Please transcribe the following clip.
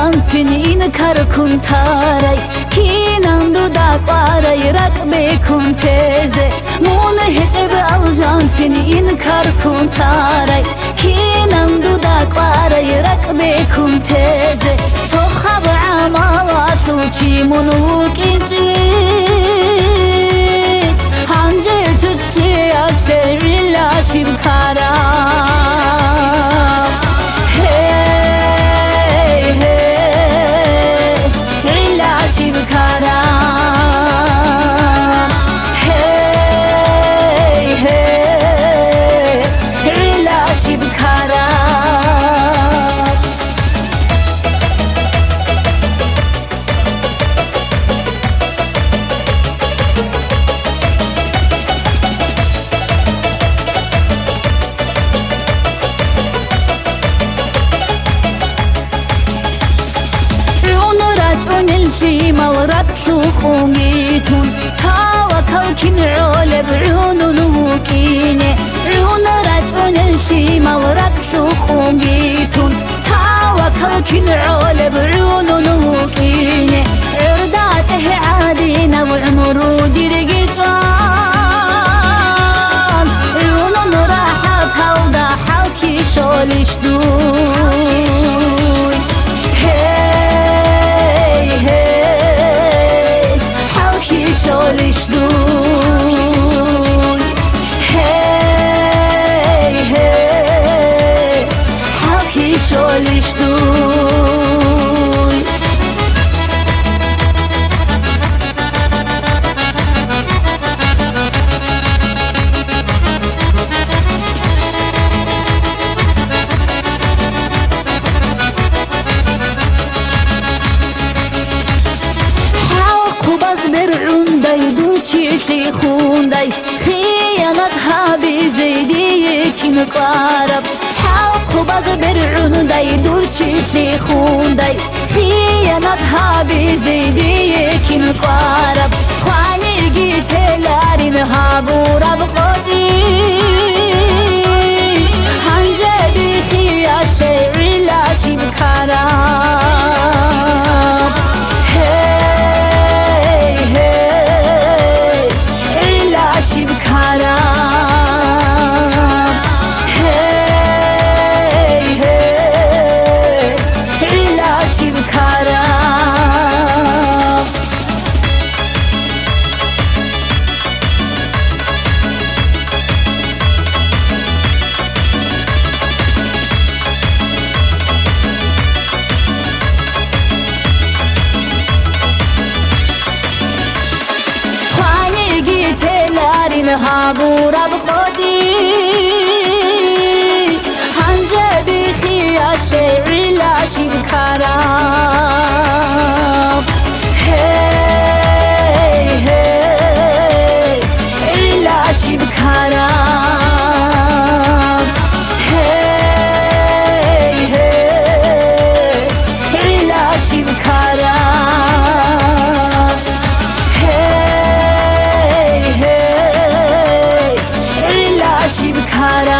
aljansini inkar kuntaray kinandu daqvaray rakbe kunteze mun hecebe aljansini inkar kuntaray kinandu daqvaray rakbe kunteze tokhab amalasu mun ukinci hanje çüçliya sevrilla şibkara hey hey rilla şibkara hey hey rilla şibkara خونيتون تاوكل كنعول بعيون وكيني عيون رجعون الفيمال ركلو خونيتون تاوكل كنعول بعيون وكيني عرداته عادينا وعمرو ديرجيجان عيون راحتها وضحكي شولش دوي هي هي شولش دوي هي هي حكي شولش دوي چیزی خوندای خیانتها بیزیدی کی نقارب حق باز برعوندای دور چیزی خوندای خیانتها بیزیدی کی نقارب خوانیگی تلارین ها بوراب خودی هنجه بی خیاسی علاشی بکارم شبكارام هي هي علا شبكارام هابورا بخودی هنجه بی خیاس علاشی بکارم هی هی علاشی بکارم هی هی علاشی بکارم شبكارا